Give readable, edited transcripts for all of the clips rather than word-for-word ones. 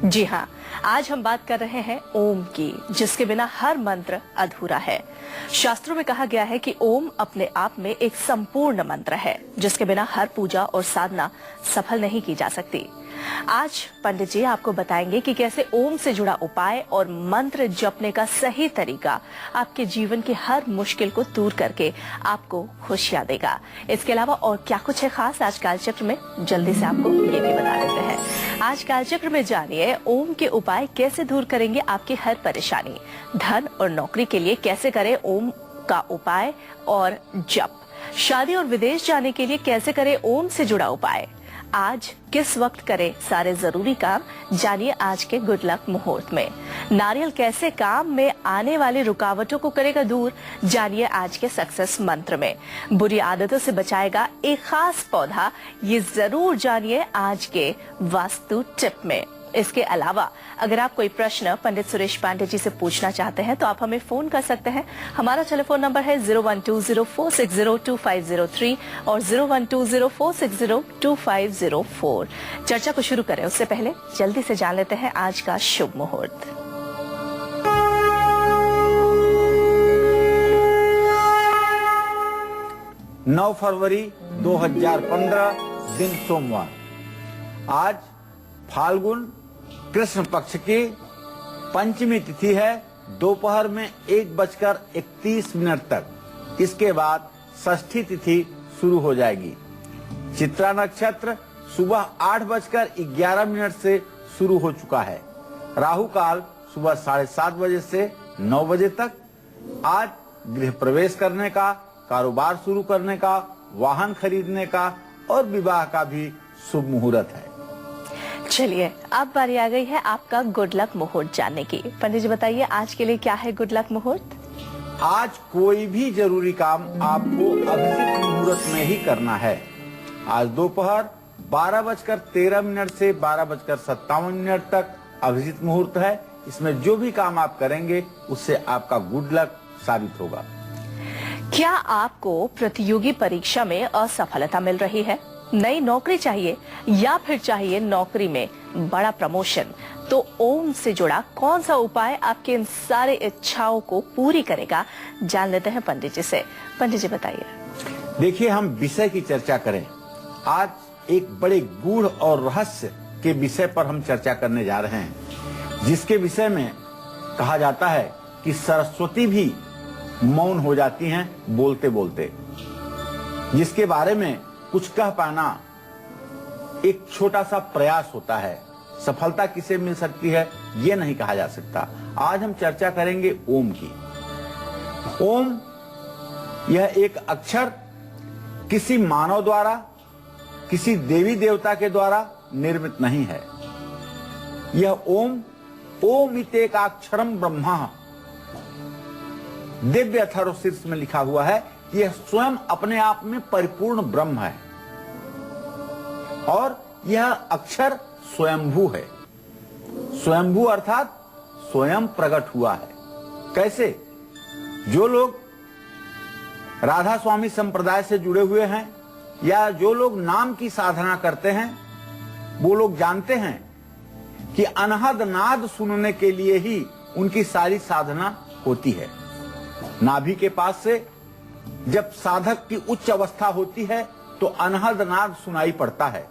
जी हाँ, आज हम बात कर रहे हैं ओम की, जिसके बिना हर मंत्र अधूरा है। शास्त्रों में कहा गया है कि ओम अपने आप में एक संपूर्ण मंत्र है, जिसके बिना हर पूजा और साधना सफल नहीं की जा सकती। आज पंडित जी आपको बताएंगे कि कैसे ओम से जुड़ा उपाय और मंत्र जपने का सही तरीका आपके जीवन की हर मुश्किल को दूर करके आपको खुशियां देगा। इसके अलावा और क्या कुछ है खास आज कालचक्र में, जल्दी से आपको ये भी बता देते हैं। आज कालचक्र में जानिए ओम के उपाय कैसे दूर करेंगे आपकी हर परेशानी। धन और नौकरी के लिए कैसे करें ओम का उपाय और जप। शादी और विदेश जाने के लिए कैसे करें ओम से जुड़ा उपाय। आज किस वक्त करें सारे जरूरी काम, जानिए आज के गुड लक मुहूर्त में। नारियल कैसे काम में आने वाली रुकावटों को करेगा दूर, जानिए आज के सक्सेस मंत्र में। बुरी आदतों से बचाएगा एक खास पौधा, ये जरूर जानिए आज के वास्तु टिप में। इसके अलावा अगर आप कोई प्रश्न पंडित सुरेश पांडे जी से पूछना चाहते हैं तो आप हमें फोन कर सकते हैं। हमारा टेलीफोन नंबर है 012046025503 और 012046025504। चर्चा को शुरू करें उससे पहले जल्दी से जान लेते हैं आज का शुभ मुहूर्त। नौ फरवरी 2015 दिन सोमवार। आज फाल्गुन कृष्ण पक्ष की पंचमी तिथि है, दोपहर में 1:31 तक। इसके बाद षष्ठी तिथि शुरू हो जाएगी। चित्रा नक्षत्र सुबह 8:11 से शुरू हो चुका है। राहु काल सुबह 7:30 बजे से 9 बजे तक। आज गृह प्रवेश करने का, कारोबार शुरू करने का, वाहन खरीदने का और विवाह का भी शुभ मुहूर्त है। चलिए अब बारी आ गई है आपका गुड लक मुहूर्त जानने की। पंडित जी बताइए आज के लिए क्या है गुड लक मुहूर्त। आज कोई भी जरूरी काम आपको अभिजीत मुहूर्त में ही करना है। आज दोपहर 12:13 से 12:57 तक अभिजीत मुहूर्त है। इसमें जो भी काम आप करेंगे उससे आपका गुड लक साबित होगा। क्या आपको प्रतियोगी परीक्षा में असफलता मिल रही है, नई नौकरी चाहिए या फिर चाहिए नौकरी में बड़ा प्रमोशन, तो ओम से जुड़ा कौन सा उपाय आपके इन सारे इच्छाओं को पूरी करेगा, जान लेते हैं पंडित जी से। पंडित जी बताइए। देखिए, हम विषय की चर्चा करें। आज एक बड़े गूढ़ और रहस्य के विषय पर हम चर्चा करने जा रहे हैं, जिसके विषय में कहा जाता है कि सरस्वती भी मौन हो जाती हैं बोलते बोलते। जिसके बारे में कुछ कह पाना एक छोटा सा प्रयास होता है। सफलता किसे मिल सकती है ये नहीं कहा जा सकता। आज हम चर्चा करेंगे ओम की। ओम यह एक अक्षर किसी मानव द्वारा, किसी देवी देवता के द्वारा निर्मित नहीं है। यह ओम इतेकाक्षरम ब्रह्मा दिव्य अथर्वशीर्ष में लिखा हुआ है। यह स्वयं अपने आप में परिपूर्ण ब्रह्म है और यह अक्षर स्वयंभू है। स्वयंभू अर्थात स्वयं प्रकट हुआ है। कैसे? जो लोग राधा स्वामी संप्रदाय से जुड़े हुए हैं या जो लोग नाम की साधना करते हैं, वो लोग जानते हैं कि अनहद नाद सुनने के लिए ही उनकी सारी साधना होती है। नाभि के पास से जब साधक की उच्च अवस्था होती है तो अनहद नाद सुनाई पड़ता है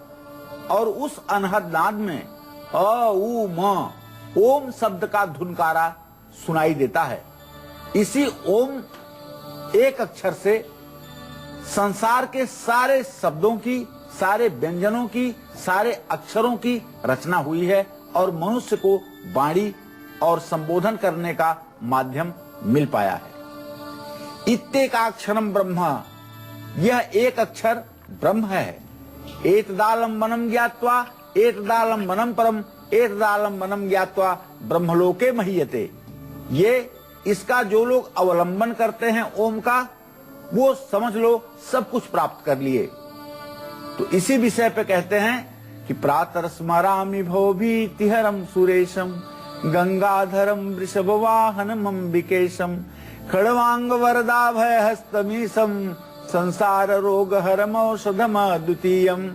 और उस अनहद नाद में अ उ म ओम शब्द का धुनकारा सुनाई देता है। इसी ओम एक अक्षर से संसार के सारे शब्दों की, सारे व्यंजनों की, सारे अक्षरों की रचना हुई है और मनुष्य को वाणी और संबोधन करने का माध्यम मिल पाया है। इत्तेकाक्षरम ब्रह्म, यह एक अक्षर ब्रह्म है। एतदालंबनम ज्ञात्वा एतदालंबनम परम एतदालंबनम ज्ञात्वा ब्रह्मलोके महीयते। ये इसका जो लोग अवलंबन करते हैं ओम का, वो समझ लो सब कुछ प्राप्त कर लिए। तो इसी विषय पे कहते हैं कि प्रातः स्मरामि भवभीतिहरम सुरेशम गंगाधरम वृषभवाहनम अंबिकेशम खड़वांग वरदाभय हस्तमीशम संसार रोग हरम औषधम द्वितीयम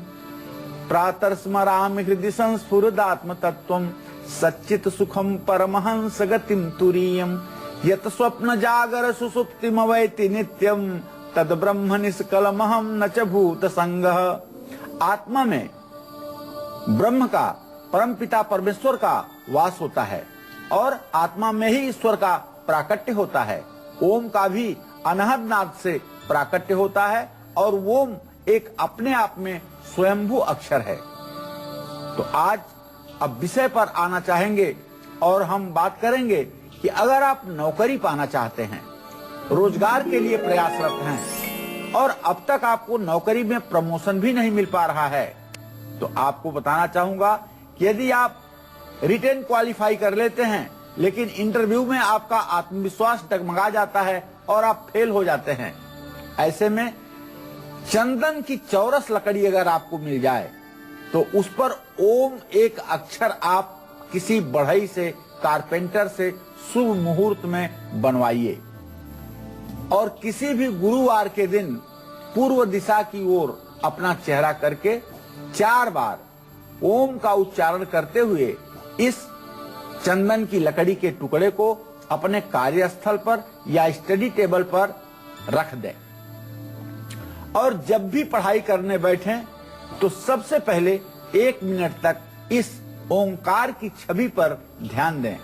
प्रातः स्मरामि हृदि संस्फुरदात्म तत्वम सच्चित सुखम परमहंस गतिम तुरीयम यत स्वप्न जागर सुसुप्तिमवैति नित्यम तद ब्रह्म निष्कलमहम न च भूत संगः। आत्मा में ब्रह्म का, परमपिता परमेश्वर का वास होता है और आत्मा में ही ईश्वर का प्राकट्य होता है। ओम का भी अनहद नाद से प्राकट्य होता है और ओम एक अपने आप में स्वयंभू अक्षर है। तो आज अब विषय पर आना चाहेंगे और हम बात करेंगे कि अगर आप नौकरी पाना चाहते हैं, रोजगार के लिए प्रयासरत हैं और अब तक आपको नौकरी में प्रमोशन भी नहीं मिल पा रहा है, तो आपको बताना चाहूंगा कि यदि आप रिटेन क्वालिफाई कर लेते हैं लेकिन इंटरव्यू में आपका आत्मविश्वास डगमगा जाता है और आप फेल हो जाते हैं, ऐसे में चंदन की चौरस लकड़ी अगर आपको मिल जाए तो उस पर ओम एक अक्षर आप किसी बढ़ई से, कारपेंटर से शुभ मुहूर्त में बनवाइए और किसी भी गुरुवार के दिन पूर्व दिशा की ओर अपना चेहरा करके 4 बार ओम का उच्चारण करते हुए इस चंदन की लकड़ी के टुकड़े को अपने कार्यस्थल पर या स्टडी टेबल पर रख दें और जब भी पढ़ाई करने बैठें तो सबसे पहले 1 मिनट तक इस ओंकार की छवि पर ध्यान दें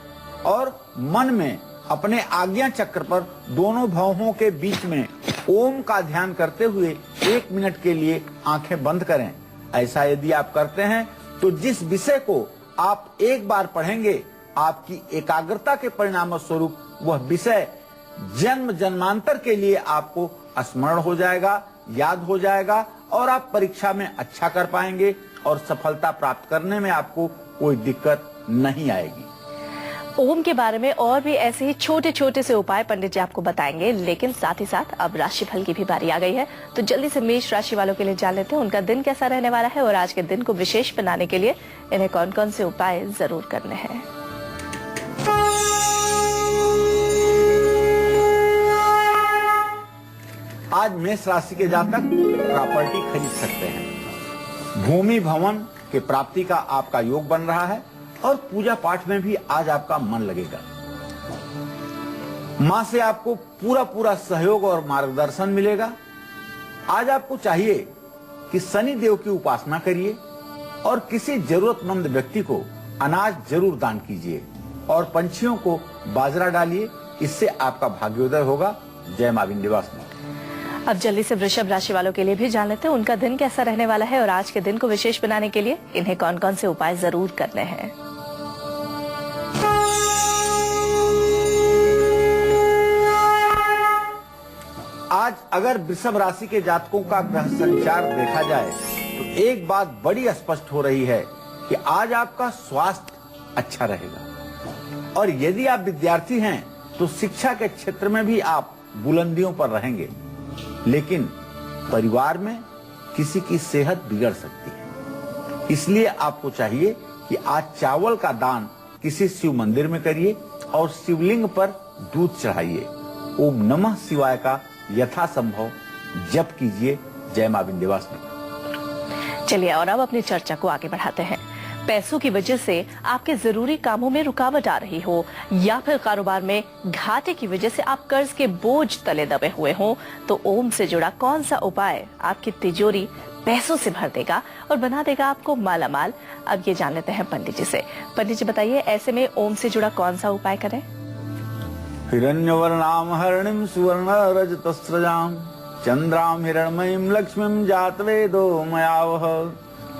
और मन में अपने आज्ञा चक्र पर दोनों भौहों के बीच में ओम का ध्यान करते हुए 1 मिनट के लिए आंखें बंद करें। ऐसा यदि आप करते हैं तो जिस विषय को आप एक बार पढ़ेंगे, आपकी एकाग्रता के परिणाम स्वरूप वह विषय जन्म जन्मांतर के लिए आपको स्मरण हो जाएगा, याद हो जाएगा और आप परीक्षा में अच्छा कर पाएंगे और सफलता प्राप्त करने में आपको कोई दिक्कत नहीं आएगी। ओम के बारे में और भी ऐसे ही छोटे छोटे से उपाय पंडित जी आपको बताएंगे, लेकिन साथ ही साथ अब राशिफल की भी बारी आ गई है। तो जल्दी से मेष राशि वालों के लिए जान लेते हैं उनका दिन कैसा रहने वाला है और आज के दिन को विशेष बनाने के लिए इन्हें कौन कौन से उपाय जरूर करने हैं। आज मेष राशि के जातक प्रॉपर्टी खरीद सकते हैं। भूमि भवन के प्राप्ति का आपका योग बन रहा है और पूजा पाठ में भी आज आपका मन लगेगा। मां से आपको पूरा सहयोग और मार्गदर्शन मिलेगा। आज आपको चाहिए कि शनि देव की उपासना करिए और किसी जरूरतमंद व्यक्ति को अनाज जरूर दान कीजिए और पंछियों को बाजरा डालिए, इससे आपका भाग्योदय होगा। जय मां विंध्यवासिनी। अब जल्दी से वृषभ राशि वालों के लिए भी जान लेते हैं उनका दिन कैसा रहने वाला है और आज के दिन को विशेष बनाने के लिए इन्हें कौन कौन से उपाय जरूर करने हैं। आज अगर वृषभ राशि के जातकों का ग्रह संचार देखा जाए तो एक बात बड़ी स्पष्ट हो रही है कि आज आपका स्वास्थ्य अच्छा रहेगा और यदि आप विद्यार्थी हैं तो शिक्षा के क्षेत्र में भी आप बुलंदियों पर रहेंगे, लेकिन परिवार में किसी की सेहत बिगड़ सकती है। इसलिए आपको चाहिए कि आज चावल का दान किसी शिव मंदिर में करिए और शिवलिंग पर दूध चढ़ाइए। ओम नमः शिवाय का यथासंभव जप कीजिए। जय मां विंध्यवासिनी। चलिए और अब अपनी चर्चा को आगे बढ़ाते हैं। पैसों की वजह से आपके जरूरी कामों में रुकावट आ रही हो या फिर कारोबार में घाटे की वजह से आप कर्ज के बोझ तले दबे हुए हो, तो ओम से जुड़ा कौन सा उपाय आपकी तिजोरी पैसों से भर देगा और बना देगा आपको मालामाल। अब ये जान लेते हैं पंडित जी से। पंडित जी बताइए, ऐसे में ओम से जुड़ा कौन सा उपाय करें। हिरण्यवर्णाम हरणिम सुवर्ण रजतस्रजाम चंद्राम हिरणमयीम लक्ष्मीम जातवेदो मयावह।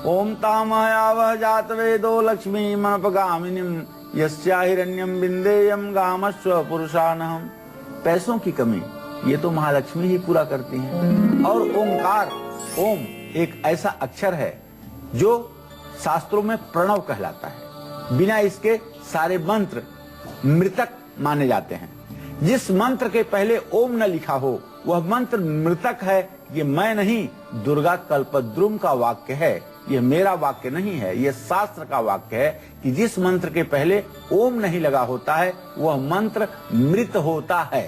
ओम तामयावह जातवेदो लक्ष्मी मनपगामिनीम यस्या हिरण्यम बिंदेयम गामस्व पुरुषानहम। पैसों की कमी ये तो महालक्ष्मी ही पूरा करती हैं और ओंकार, ओम एक ऐसा अक्षर है जो शास्त्रों में प्रणव कहलाता है। बिना इसके सारे मंत्र मृतक माने जाते हैं। जिस मंत्र के पहले ओम न लिखा हो वह मंत्र मृतक है। ये मैं नहीं, दुर्गा कल्पद्रुम का वाक्य है, ये मेरा वाक्य नहीं है, ये शास्त्र का वाक्य है कि जिस मंत्र के पहले ओम नहीं लगा होता है वह मंत्र मृत होता है।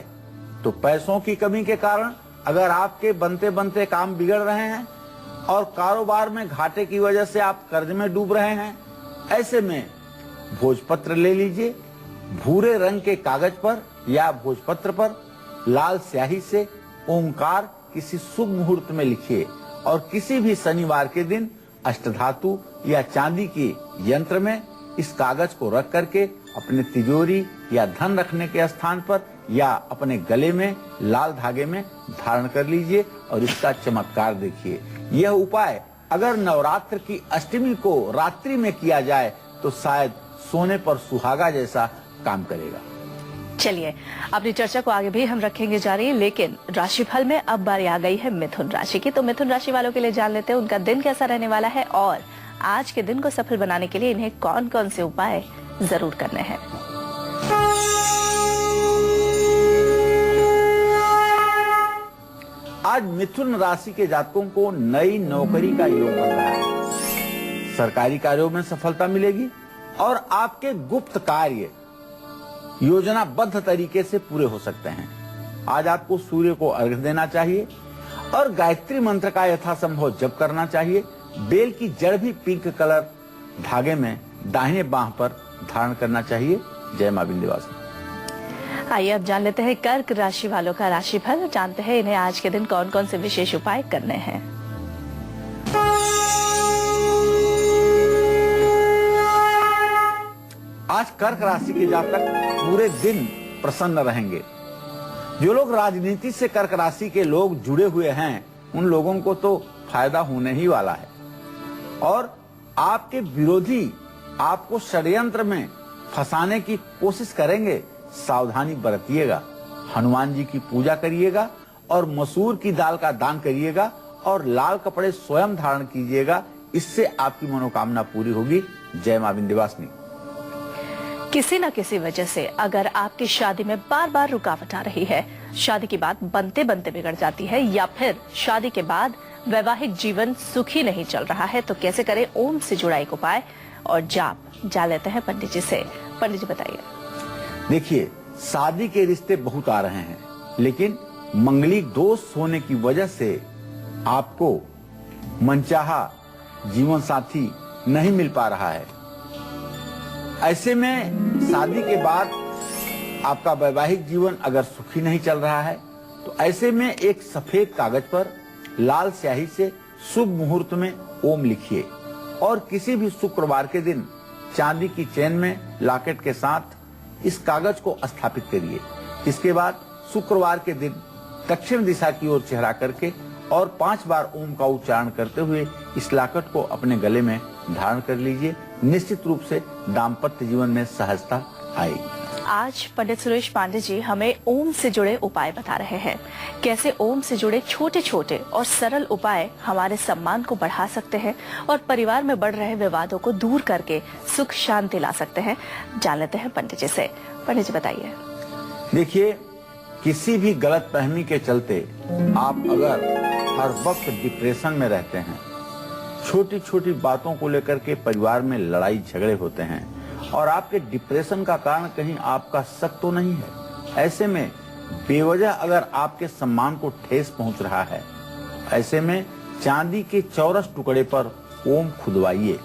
तो पैसों की कमी के कारण अगर आपके बनते बनते काम बिगड़ रहे हैं और कारोबार में घाटे की वजह से आप कर्ज में डूब रहे हैं, ऐसे में भोजपत्र ले लीजिए, भूरे रंग के कागज पर या भोजपत्र पर लाल स्याही से ओमकार किसी शुभ मुहूर्त में लिखिए और किसी भी शनिवार के दिन अष्टधातु या चांदी के यंत्र में इस कागज को रख करके अपने तिजोरी या धन रखने के स्थान पर या अपने गले में लाल धागे में धारण कर लीजिए और इसका चमत्कार देखिए। यह उपाय अगर नवरात्र की अष्टमी को रात्रि में किया जाए तो शायद सोने पर सुहागा जैसा काम करेगा। चलिए, अपनी चर्चा को आगे भी हम रखेंगे जारी, लेकिन राशिफल में अब बारी आ गई है मिथुन राशि की। तो मिथुन राशि वालों के लिए जान लेते हैं उनका दिन कैसा रहने वाला है और आज के दिन को सफल बनाने के लिए इन्हें कौन कौन से उपाय जरूर करने हैं। आज मिथुन राशि के जातकों को नई नौकरी का योग बन रहा है। सरकारी कार्यों में सफलता मिलेगी और आपके गुप्त कार्य योजनाबद्ध तरीके से पूरे हो सकते हैं। आज आपको सूर्य को अर्घ्य देना चाहिए और गायत्री मंत्र का यथासंभव जप करना चाहिए। बेल की जड़ भी पिंक कलर धागे में दाहिने बांह पर धारण करना चाहिए। जय मां विंध्यवासिनी। आइए अब जान लेते हैं कर्क राशि वालों का राशिफल। जानते हैं इन्हें आज के दिन कौन कौन से विशेष उपाय करने हैं। आज कर्क राशि के जातक पूरे दिन प्रसन्न रहेंगे। जो लोग राजनीति से कर्क राशि के लोग जुड़े हुए हैं उन लोगों को तो फायदा होने ही वाला है और आपके विरोधी आपको षड्यंत्र में फंसाने की कोशिश करेंगे। सावधानी बरतिएगा। हनुमान जी की पूजा करिएगा और मसूर की दाल का दान करिएगा और लाल कपड़े स्वयं धारण कीजिएगा। इससे आपकी मनोकामना पूरी होगी। जय मां विंध्यवासिनी। किसी न किसी वजह से अगर आपकी शादी में बार बार रुकावट आ रही है, शादी की बात बनते बनते बिगड़ जाती है या फिर शादी के बाद वैवाहिक जीवन सुखी नहीं चल रहा है, तो कैसे करें ओम से जुड़ा एक उपाय और जाप। जा लेते हैं पंडित जी से। पंडित जी बताइए। देखिए, शादी के रिश्ते बहुत आ रहे हैं लेकिन मंगलिक दोष होने की वजह से आपको मनचाहा जीवन साथी नहीं मिल पा रहा है। ऐसे में शादी के बाद आपका वैवाहिक जीवन अगर सुखी नहीं चल रहा है तो ऐसे में एक सफेद कागज पर लाल स्याही से शुभ मुहूर्त में ओम लिखिए और किसी भी शुक्रवार के दिन चांदी की चेन में लॉकेट के साथ इस कागज को स्थापित करिए। इसके बाद शुक्रवार के दिन दक्षिण दिशा की ओर चेहरा करके और 5 बार ओम का उच्चारण करते हुए इस लॉकेट को अपने गले में धारण कर लीजिए। निश्चित रूप से दाम्पत्य जीवन में सहजता आएगी। आज पंडित सुरेश पांडे जी हमें ओम से जुड़े उपाय बता रहे हैं। कैसे ओम से जुड़े छोटे छोटे और सरल उपाय हमारे सम्मान को बढ़ा सकते हैं और परिवार में बढ़ रहे विवादों को दूर करके सुख शांति ला सकते हैं। जान लेते हैं पंडित जी से। पंडित जी बताइए। देखिए, किसी भी गलत फहमी के चलते आप अगर हर वक्त डिप्रेशन में रहते हैं, छोटी छोटी बातों को लेकर के परिवार में लड़ाई झगड़े होते हैं और आपके डिप्रेशन का कारण कहीं आपका शक तो नहीं है, ऐसे में बेवजह अगर आपके सम्मान को ठेस पहुंच रहा है, ऐसे में चांदी के चौरस टुकड़े पर ओम खुदवाइए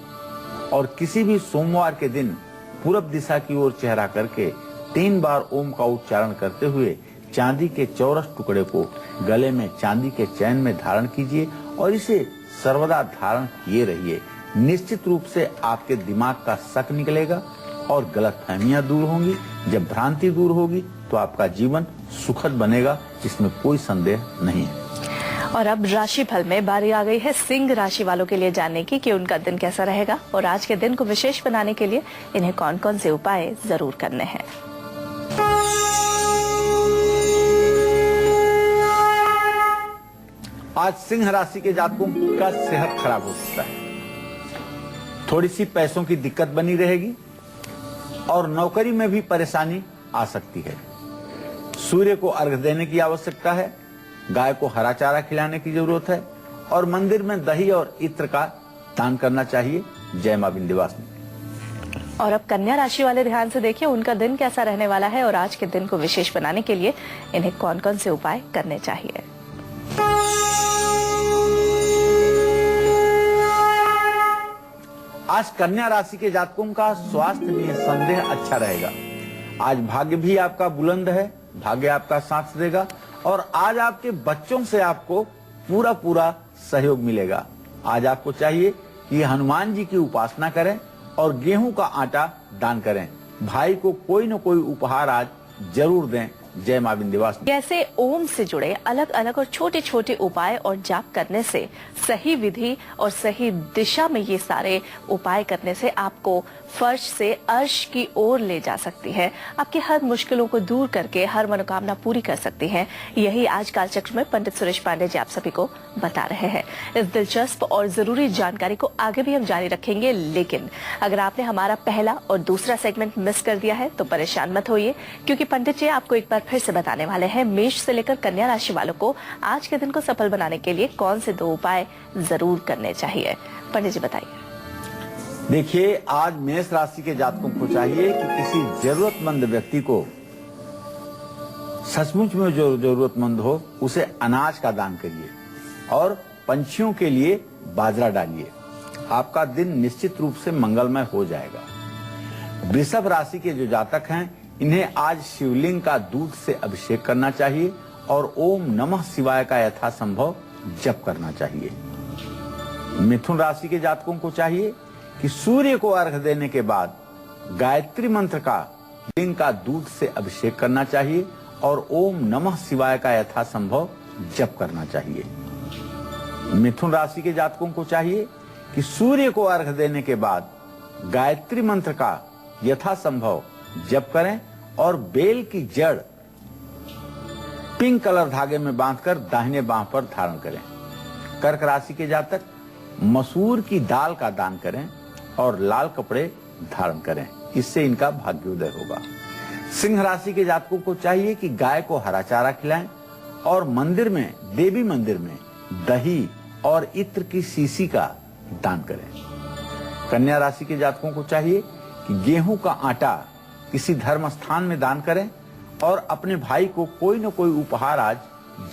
और किसी भी सोमवार के दिन पूरब दिशा की ओर चेहरा करके 3 बार ओम का उच्चारण करते हुए चांदी के चौरस टुकड़े को गले में चांदी के चैन में धारण कीजिए और इसे सर्वदा धारण किए रहिए। निश्चित रूप से आपके दिमाग का शक निकलेगा और गलतफहमियां दूर होंगी। जब भ्रांति दूर होगी तो आपका जीवन सुखद बनेगा, इसमें कोई संदेह नहीं है। और अब राशिफल में बारी आ गई है सिंह राशि वालों के लिए जानने की कि उनका दिन कैसा रहेगा और आज के दिन को विशेष बनाने के लिए इन्हें कौन कौन से उपाय जरूर करने हैं। आज सिंह राशि के जातकों का सेहत खराब हो सकता है, थोड़ी सी पैसों की दिक्कत बनी रहेगी और नौकरी में भी परेशानी आ सकती है। सूर्य को अर्घ्य देने की आवश्यकता है, गाय को हरा चारा खिलाने की जरूरत है और मंदिर में दही और इत्र का दान करना चाहिए। जय मां विंध्यवासिनी। और अब कन्या राशि वाले ध्यान से देखिए उनका दिन कैसा रहने वाला है और आज के दिन को विशेष बनाने के लिए इन्हें कौन कौन से उपाय करने चाहिए। आज कन्या राशि के जातकों का स्वास्थ्य निसंदेह अच्छा रहेगा। आज भाग्य भी आपका बुलंद है, भाग्य आपका साथ देगा और आज आपके बच्चों से आपको पूरा सहयोग मिलेगा। आज आपको चाहिए कि हनुमान जी की उपासना करें और गेहूं का आटा दान करें। भाई को कोई न कोई उपहार आज जरूर दें। जय मां विंध्यवासिनी। कैसे ओम से जुड़े अलग अलग और छोटे छोटे उपाय और जाप करने से सही विधि और सही दिशा में ये सारे उपाय करने से आपको फर्श से अर्श की ओर ले जा सकती है, आपकी हर मुश्किलों को दूर करके हर मनोकामना पूरी कर सकती है। यही आज कालचक्र में पंडित सुरेश पांडे जी आप सभी को बता रहे हैं। इस दिलचस्प और जरूरी जानकारी को आगे भी हम जारी रखेंगे, लेकिन अगर आपने हमारा पहला और दूसरा सेगमेंट मिस कर दिया है तो परेशान मत होइए, क्योंकि पंडित जी आपको एक बार फिर से बताने वाले हैं मेष से लेकर कन्या राशि वालों को आज के दिन को सफल बनाने के लिए कौन से 2 उपाय जरूर करने चाहिए। पंडित जी बताइए। देखिए, आज मेष राशि के जातकों को चाहिए कि किसी जरूरतमंद व्यक्ति को, सचमुच में जो जरूरतमंद हो, उसे अनाज का दान करिए और पंछियों के लिए बाजरा डालिए। आपका दिन निश्चित रूप से मंगलमय हो जाएगा। वृषभ राशि के जो जातक हैं, इन्हें आज शिवलिंग का दूध से अभिषेक करना चाहिए और ओम नमः शिवाय का यथासंभव जप करना चाहिए। मिथुन राशि के जातकों को चाहिए कि सूर्य को अर्घ्य देने के बाद गायत्री मंत्र का लिंग का दूध से अभिषेक करना चाहिए और ओम नमः शिवाय का यथासंभव जप करना चाहिए। मिथुन राशि के जातकों को चाहिए कि सूर्य को अर्घ्य देने के बाद गायत्री मंत्र का यथासंभव जप करें और बेल की जड़ पिंक कलर धागे में बांधकर दाहिने बांह पर धारण करें। कर्क राशि के जातक मसूर की दाल का दान करें और लाल कपड़े धारण करें, इससे इनका भाग्योदय होगा। सिंह राशि के जातकों को चाहिए कि गाय को हरा चारा खिलाएं और मंदिर में, देवी मंदिर में दही और इत्र की शीशी का दान करें। कन्या राशि के जातकों को चाहिए कि गेहूं का आटा किसी धर्म स्थान में दान करें और अपने भाई को कोई न कोई उपहार आज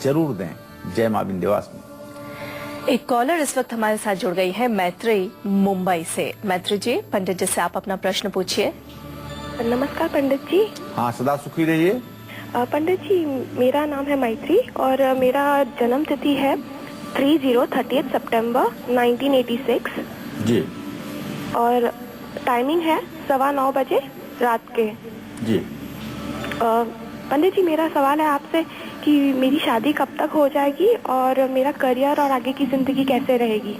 जरूर दें। जय मां विंध्यवासिनी। एक कॉलर इस वक्त हमारे साथ जुड़ गई है, मैत्री मुंबई से। मैत्री जी, पंडित जी से आप अपना प्रश्न पूछिए। नमस्कार पंडित जी। हाँ, सदा सुखी रहिए। पंडित जी, मेरा नाम है मैत्री और मेरा जन्म तिथि है 30 सितंबर 1986 जी। और टाइमिंग है 9:15 बजे रात के जी। पंडित जी, मेरा सवाल है आपसे कि मेरी शादी कब तक हो जाएगी और मेरा करियर और आगे की जिंदगी कैसे रहेगी।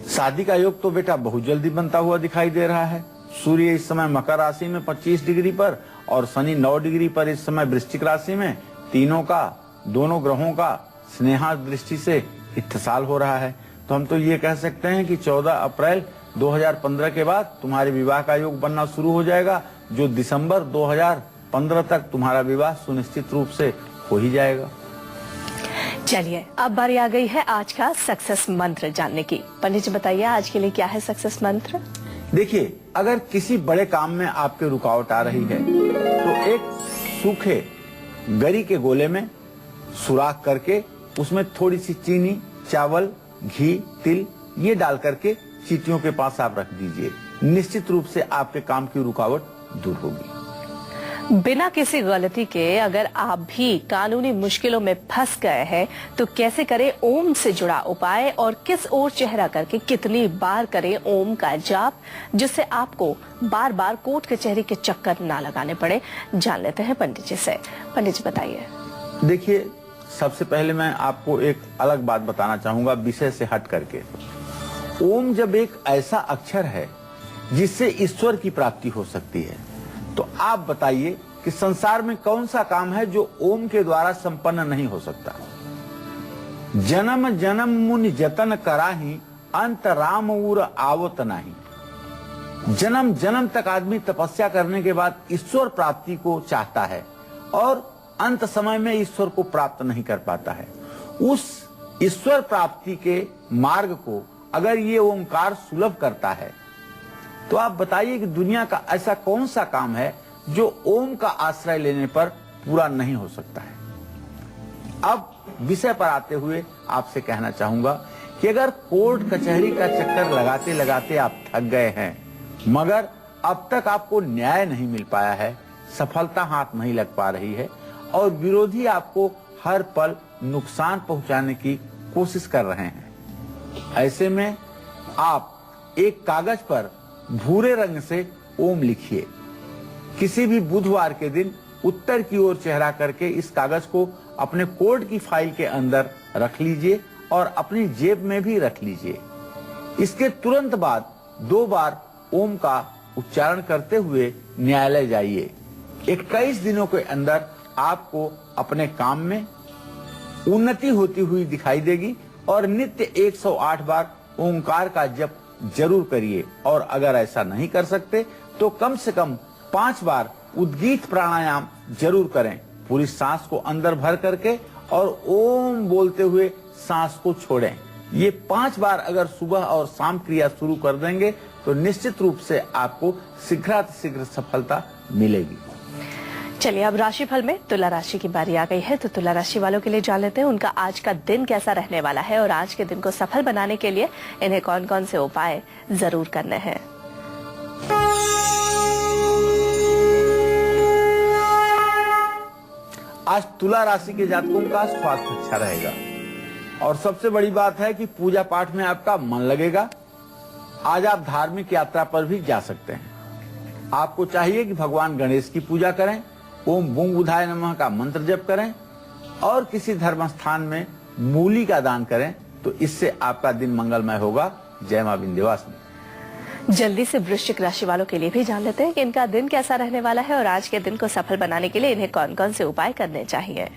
शादी का योग तो बेटा बहुत जल्दी बनता हुआ दिखाई दे रहा है। सूर्य इस समय मकर राशि में 25 डिग्री पर और शनि 9 डिग्री पर इस समय वृश्चिक राशि में, दोनों ग्रहों का स्नेहा दृष्टि से इत्तेसाल हो रहा है। तो हम तो ये कह सकते हैं कि 14 अप्रैल 2015 के बाद तुम्हारे विवाह का योग बनना शुरू हो जाएगा, जो दिसंबर 2015 तक तुम्हारा विवाह सुनिश्चित रूप से हो ही जाएगा। चलिए, अब बारी आ गई है आज का सक्सेस मंत्र जानने की। पंडित जी बताइए, आज के लिए क्या है सक्सेस मंत्र। देखिए, अगर किसी बड़े काम में आपके रुकावट आ रही है तो एक सूखे गरी के गोले में सुराख करके उसमें थोड़ी सी चीनी, चावल, घी, तिल ये डाल करके चींटियों के पास आप रख दीजिए। निश्चित रूप से आपके काम की रुकावट दूर होगी। बिना किसी गलती के अगर आप भी कानूनी मुश्किलों में फंस गए हैं तो कैसे करें ओम से जुड़ा उपाय और किस ओर चेहरा करके कितनी बार करें ओम का जाप, जिससे आपको बार बार कोर्ट कचहरी के चक्कर ना लगाने पड़े। जान लेते हैं पंडित जी से। पंडित जी बताइए। देखिए, सबसे पहले मैं आपको एक अलग बात बताना चाहूंगा विषय से हट करके। ओम जब एक ऐसा अक्षर है जिससे ईश्वर की प्राप्ति हो सकती है, तो आप बताइए कि संसार में कौन सा काम है जो ओम के द्वारा संपन्न नहीं हो सकता। जन्म जन्म मुनि जतन कराही, अंत राम उर आवत नाही। जन्म जन्म तक आदमी तपस्या करने के बाद ईश्वर प्राप्ति को चाहता है और अंत समय में ईश्वर को प्राप्त नहीं कर पाता है। उस ईश्वर प्राप्ति के मार्ग को अगर ये ओंकार सुलभ करता है, तो आप बताइए कि दुनिया का ऐसा कौन सा काम है जो ओम का आश्रय लेने पर पूरा नहीं हो सकता है। अब विषय पर आते हुए आपसे कहना चाहूंगा कि अगर कोर्ट कचहरी का चक्कर लगाते लगाते आप थक गए हैं, मगर अब तक आपको न्याय नहीं मिल पाया है, सफलता हाथ नहीं लग पा रही है और विरोधी आपको हर पल नुकसान पहुंचाने की कोशिश कर रहे हैं, ऐसे में आप एक कागज पर भूरे रंग से ओम लिखिए। किसी भी बुधवार के दिन उत्तर की ओर चेहरा करके इस कागज को अपने कोर्ट की फाइल के अंदर रख लीजिए और अपनी जेब में भी रख लीजिए। इसके तुरंत बाद 2 बार ओम का उच्चारण करते हुए न्यायालय जाइए। 21 दिनों के अंदर आपको अपने काम में उन्नति होती हुई दिखाई देगी और नित्य 108 बार ओंकार का जप जरूर करिए और अगर ऐसा नहीं कर सकते तो कम से कम 5 बार उद्गीत प्राणायाम जरूर करें। पूरी सांस को अंदर भर करके और ओम बोलते हुए सांस को छोड़ें। ये 5 बार अगर सुबह और शाम क्रिया शुरू कर देंगे तो निश्चित रूप से आपको शीघ्रातिशीघ्र सफलता मिलेगी। चलिए अब राशिफल में तुला राशि की बारी आ गई है, तो तुला राशि वालों के लिए जान लेते हैं उनका आज का दिन कैसा रहने वाला है और आज के दिन को सफल बनाने के लिए इन्हें कौन कौन से उपाय जरूर करने हैं। आज तुला राशि के जातकों का स्वास्थ्य अच्छा रहेगा और सबसे बड़ी बात है कि पूजा पाठ में आपका मन लगेगा। आज आप धार्मिक यात्रा पर भी जा सकते हैं। आपको चाहिए कि भगवान गणेश की पूजा करें, ओम बुंग बुधाय नमः का मंत्र जप करें और किसी धर्म स्थान में मूली का दान करें, तो इससे आपका दिन मंगलमय होगा। जय मां विंध्यवासिनी। जल्दी से वृश्चिक राशि वालों के लिए भी जान लेते हैं कि इनका दिन कैसा रहने वाला है और आज के दिन को सफल बनाने के लिए इन्हें कौन कौन से उपाय करने चाहिए।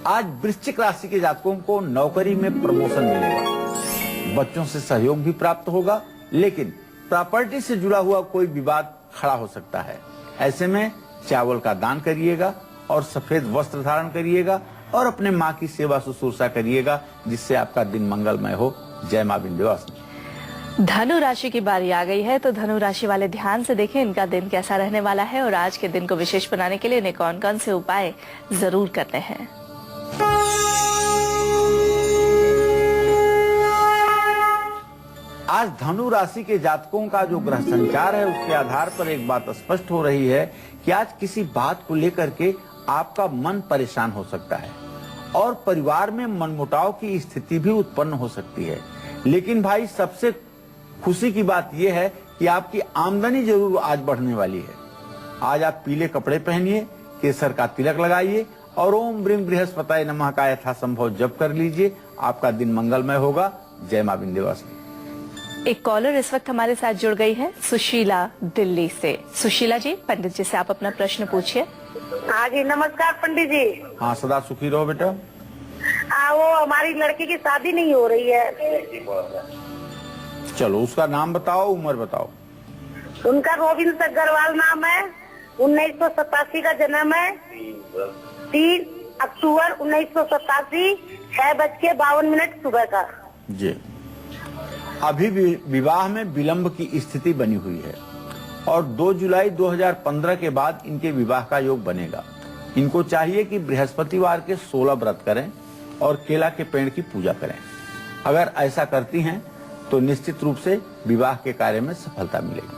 आज वृश्चिक राशि के जातकों को नौकरी में प्रमोशन मिलेगा, बच्चों से सहयोग भी प्राप्त होगा, लेकिन प्रॉपर्टी से जुड़ा हुआ कोई विवाद खड़ा हो सकता है। ऐसे में चावल का दान करिएगा और सफेद वस्त्र धारण करिएगा और अपने माँ की सेवा शुश्रूषा करिएगा, जिससे आपका दिन मंगलमय हो। जय मां विंध्यवासिनी। धनु राशि की बारी आ गई है, तो धनु राशि वाले ध्यान से देखें इनका दिन कैसा रहने वाला है और आज के दिन को विशेष बनाने के लिए इन्हें कौन कौन से उपाय जरूर करने हैं। आज धनु राशि के जातकों का जो ग्रह संचार है उसके आधार पर एक बात स्पष्ट हो रही है कि आज किसी बात को लेकर के आपका मन परेशान हो सकता है और परिवार में मनमुटाव की स्थिति भी उत्पन्न हो सकती है। लेकिन भाई सबसे खुशी की बात यह है कि आपकी आमदनी जरूर आज बढ़ने वाली है। आज आप पीले कपड़े पहनिए, केसर का तिलक लगाइए और ओम ब्रीम बृहस्पताय नमः का यथासंभव जप कर लीजिए। आपका दिन मंगलमय होगा। जय मां विंध्यवासिनी। एक कॉलर इस वक्त हमारे साथ जुड़ गई है, सुशीला दिल्ली से। सुशीला जी, पंडित जी से आप अपना प्रश्न पूछिए। हाँ जी, नमस्कार पंडित जी। हाँ, सदा सुखी रहो बेटा। वो हमारी लड़की की शादी नहीं हो रही है। चलो उसका नाम बताओ, उम्र बताओ। उनका गोविंद अग्रवाल नाम है, 1987 का जन्म है, 3 अक्टूबर 1987, 6:52 सुबह का। जी, अभी भी विवाह में विलंब की स्थिति बनी हुई है और 2 जुलाई 2015 के बाद इनके विवाह का योग बनेगा। इनको चाहिए कि बृहस्पतिवार के 16 व्रत करें और केला के पेड़ की पूजा करें। अगर ऐसा करती हैं तो निश्चित रूप से विवाह के कार्य में सफलता मिलेगी।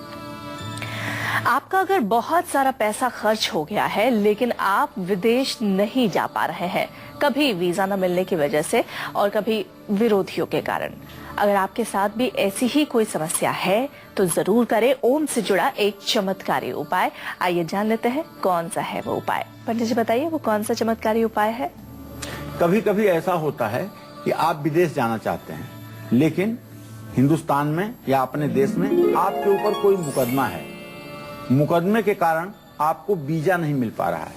आपका अगर बहुत सारा पैसा खर्च हो गया है लेकिन आप विदेश नहीं जा पा रहे हैं, कभी वीजा न मिलने की वजह से और कभी विरोधियों के कारण, अगर आपके साथ भी ऐसी ही कोई समस्या है तो जरूर करें ओम से जुड़ा एक चमत्कारी उपाय। आइए जान लेते हैं कौन सा है वो उपाय। पंडित जी बताइए वो कौन सा चमत्कारी उपाय है। कभी कभी ऐसा होता है कि आप विदेश जाना चाहते हैं लेकिन हिंदुस्तान में या अपने देश में आपके ऊपर कोई मुकदमा है, मुकदमे के कारण आपको वीजा नहीं मिल पा रहा है।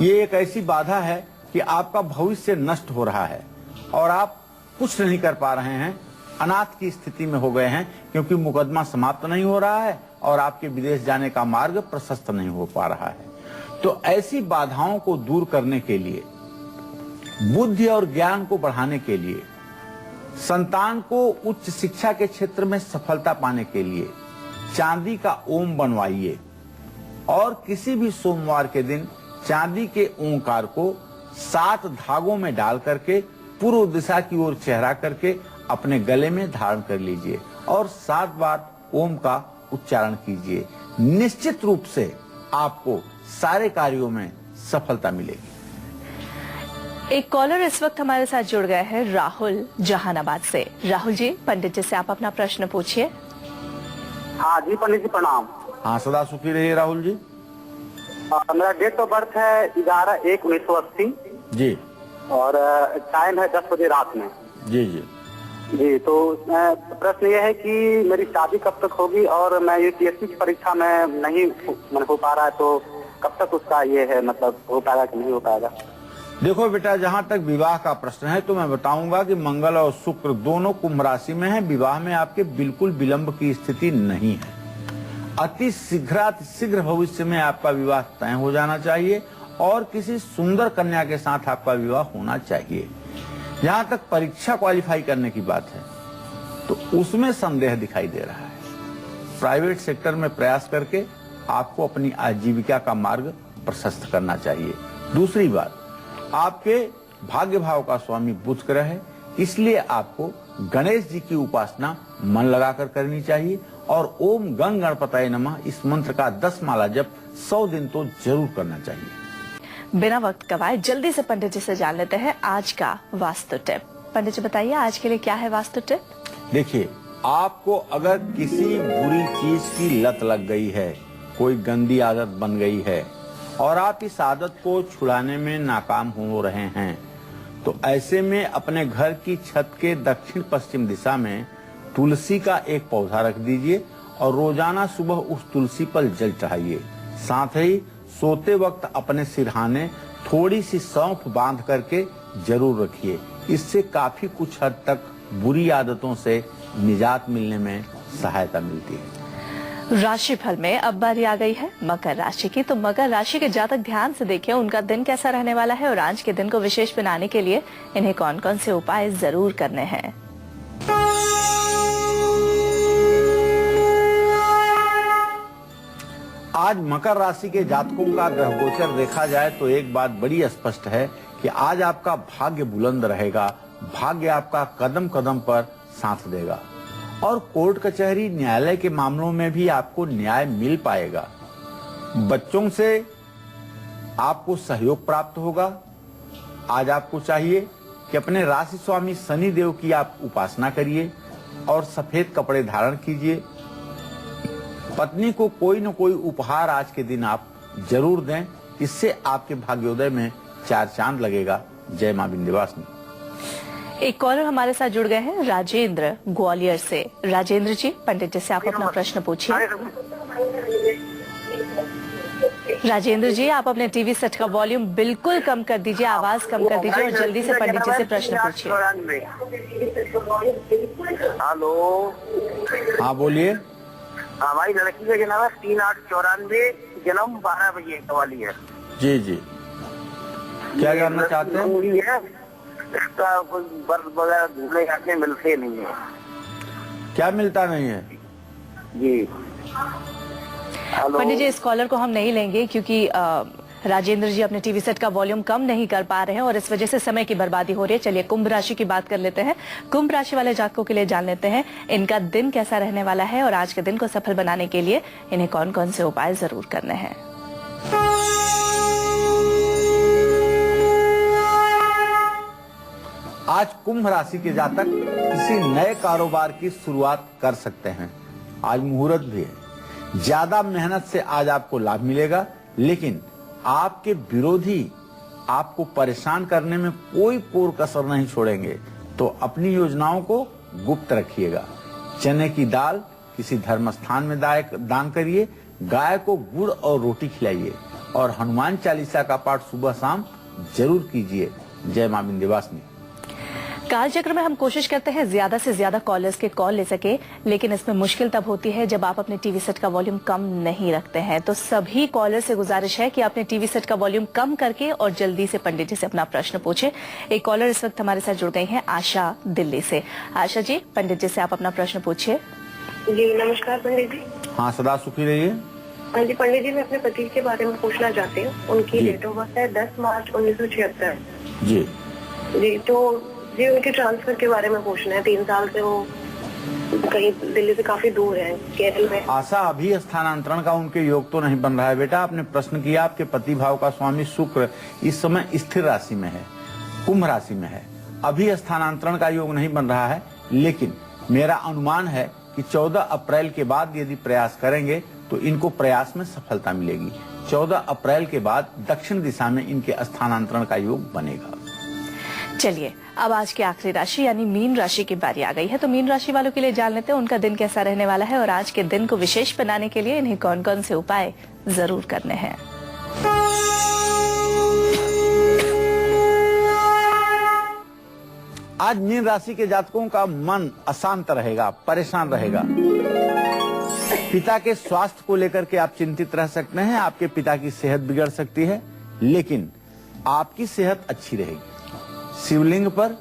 ये एक ऐसी बाधा है कि आपका भविष्य नष्ट हो रहा है और आप कुछ नहीं कर पा रहे हैं, अनाथ की स्थिति में हो गए हैं क्योंकि मुकदमा समाप्त नहीं हो रहा है और आपके विदेश जाने का मार्ग प्रशस्त नहीं हो पा रहा है। तो ऐसी बाधाओं को दूर करने के लिए, बुद्धि और ज्ञान को बढ़ाने के लिए, संतान को उच्च शिक्षा के क्षेत्र में सफलता पाने के लिए चांदी का ओम बनवाइए और किसी भी सोमवार के दिन चांदी के ओंकार को 7 धागों में डाल करके पूर्व दिशा की ओर चेहरा करके अपने गले में धारण कर लीजिए और 7 बार ओम का उच्चारण कीजिए। निश्चित रूप से आपको सारे कार्यों में सफलता मिलेगी। एक कॉलर इस वक्त हमारे साथ जुड़ गए हैं, राहुल जहानाबाद से। राहुल जी, पंडित जी से आप अपना प्रश्न पूछिए। हाँ जी पंडित जी प्रणाम। हाँ, सदा सुखी रहिए राहुल जी। मेरा डेट ऑफ बर्थ है 11/1/1980 जी। और टाइम है 10 बजे रात में। जी जी जी, तो प्रश्न ये है कि मेरी शादी कब तक होगी और मैं यूपीएससी की परीक्षा में नहीं हो पा रहा है, तो कब तक उसका ये है, मतलब हो पाएगा कि नहीं हो पाएगा? देखो बेटा, जहाँ तक विवाह का प्रश्न है तो मैं बताऊंगा कि मंगल और शुक्र दोनों कुंभ राशि में है। विवाह में आपके बिल्कुल विलंब की स्थिति नहीं है। अति शीघ्र भविष्य में आपका विवाह तय हो जाना चाहिए और किसी सुंदर कन्या के साथ आपका विवाह होना चाहिए। जहाँ तक परीक्षा क्वालिफाई करने की बात है तो उसमें संदेह दिखाई दे रहा है। प्राइवेट सेक्टर में प्रयास करके आपको अपनी आजीविका का मार्ग प्रशस्त करना चाहिए। दूसरी बात, आपके भाग्य भाव का स्वामी बुध ग्रह है, इसलिए आपको गणेश जी की उपासना मन लगाकर करनी चाहिए और ओम गंग गणपतये नमः इस मंत्र का 10 माला जप 100 दिन तो जरूर करना चाहिए। बिना वक्त गवाए जल्दी से पंडित जी से जान लेते हैं आज का वास्तु टिप। पंडित जी बताइए, आज के लिए क्या है वास्तु टिप? देखिए, आपको अगर किसी बुरी चीज की लत लग गई है, कोई गंदी आदत बन गई है और आप इस आदत को छुड़ाने में नाकाम हो रहे हैं, तो ऐसे में अपने घर की छत के दक्षिण पश्चिम दिशा में तुलसी का एक पौधा रख दीजिए और रोजाना सुबह उस तुलसी पर जल चढ़ाइए। साथ ही सोते वक्त अपने सिरहाने थोड़ी सी सौंफ बांध करके जरूर रखिए। इससे काफी कुछ हद तक बुरी आदतों से निजात मिलने में सहायता मिलती है। राशिफल में अब बारी आ गई है मकर राशि की। तो मकर राशि के जातक ध्यान से देखिए उनका दिन कैसा रहने वाला है और आज के दिन को विशेष बनाने के लिए इन्हें कौन कौन से उपाय जरूर करने हैं। आज मकर राशि के जातकों का ग्रह गोचर देखा जाए तो एक बात बड़ी स्पष्ट है कि आज आपका भाग्य बुलंद रहेगा। भाग्य आपका कदम कदम पर साथ देगा और कोर्ट कचहरी न्यायालय के मामलों में भी आपको न्याय मिल पाएगा। बच्चों से आपको सहयोग प्राप्त होगा। आज आपको चाहिए कि अपने राशि स्वामी शनि देव की आप उपासना करिए और सफेद कपड़े धारण कीजिए। पत्नी को कोई न कोई उपहार आज के दिन आप जरूर दें, इससे आपके भाग्योदय में 4 चांद लगेगा। जय मां विंध्यवासिनी। एक कॉलर हमारे साथ जुड़ गए हैं, राजेंद्र ग्वालियर से। राजेंद्र जी, पंडित जी से आप अपना प्रश्न पूछिए। राजेंद्र जी, आप अपने टीवी सेट का वॉल्यूम बिल्कुल कम कर दीजिए, आवाज कम कर दीजिए और जल्दी से पंडित जी से प्रश्न पूछिए। हेलो, हाँ बोलिए। हमारी लड़की का जन्म है 3/8/94, जन्म 12 बजे वाली है। जी जी, क्या जानना चाहते हैं? इसका कुछ बर्फ वगैरह घूमने जाते मिलते नहीं है। क्या मिलता नहीं है? जी पंडित जी, इस कॉलर को हम नहीं लेंगे क्योंकि राजेंद्र जी अपने टीवी सेट का वॉल्यूम कम नहीं कर पा रहे हैं और इस वजह से समय की बर्बादी हो रही है। चलिए कुंभ राशि की बात कर लेते हैं। कुंभ राशि वाले जातकों के लिए जान लेते हैं इनका दिन कैसा रहने वाला है और आज के दिन को सफल बनाने के लिए इन्हें कौन कौन से उपाय जरूर करने हैं। आज कुंभ राशि के जातक किसी नए कारोबार की शुरुआत कर सकते हैं। आज मुहूर्त भी है। ज्यादा मेहनत से आज आपको लाभ मिलेगा, लेकिन आपके विरोधी आपको परेशान करने में कोई कोर कसर नहीं छोड़ेंगे, तो अपनी योजनाओं को गुप्त रखिएगा। चने की दाल किसी धर्म स्थान में दान करिए। गाय को गुड़ और रोटी खिलाइए और हनुमान चालीसा का पाठ सुबह शाम जरूर कीजिए। जय मां विंध्यवासिनी। कालचक्र में हम कोशिश करते हैं ज्यादा से ज्यादा कॉलर्स के कॉल ले सके, लेकिन इसमें मुश्किल तब होती है जब आप अपने टीवी सेट का वॉल्यूम कम नहीं रखते हैं। तो सभी कॉलर से गुजारिश है कि अपने टीवी सेट का वॉल्यूम कम करके और जल्दी से पंडित जी से अपना प्रश्न पूछे। एक कॉलर इस वक्त हमारे साथ जुड़ गई हैं, आशा दिल्ली से। आशा जी, पंडित जी से आप अपना प्रश्न पूछिए। जी नमस्कार पंडित जी। हाँ, सदा सुखी रहिए। हाँ जी पंडित जी, मैं अपने पति के बारे में पूछना चाहती हूँ। उनकी जी। डेट ऑफ बर्थ है 10 मार्च 1976। जी जी तो जी उनके ट्रांसफर के बारे में पूछना है। 3 साल से वो कहीं दिल्ली से काफी दूर है, केरल में। आशा, अभी स्थानांतरण का उनके योग तो नहीं बन रहा है बेटा। आपने प्रश्न किया, आपके पति भाव का स्वामी शुक्र इस समय स्थिर राशि में है, कुंभ राशि में है। अभी स्थानांतरण का योग नहीं बन रहा है, लेकिन मेरा अनुमान है कि 14 अप्रैल के बाद यदि प्रयास करेंगे तो इनको प्रयास में सफलता मिलेगी। 14 अप्रैल के बाद दक्षिण दिशा में इनके स्थानांतरण का योग बनेगा। चलिए, अब आज की आखिरी राशि यानी मीन राशि की बारी आ गई है। तो मीन राशि वालों के लिए जान लेते हैं उनका दिन कैसा रहने वाला है और आज के दिन को विशेष बनाने के लिए इन्हें कौन कौन से उपाय जरूर करने हैं। आज मीन राशि के जातकों का मन अशांत रहेगा, परेशान रहेगा। पिता के स्वास्थ्य को लेकर के आप चिंतित रह सकते हैं। आपके पिता की सेहत बिगड़ सकती है, लेकिन आपकी सेहत अच्छी रहेगी। शिवलिंग पर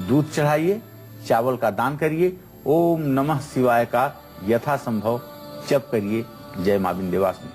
दूध चढ़ाइए, चावल का दान करिए, ओम नमः शिवाय का यथासंभव जप करिए। जय मां विंध्यवासिनी।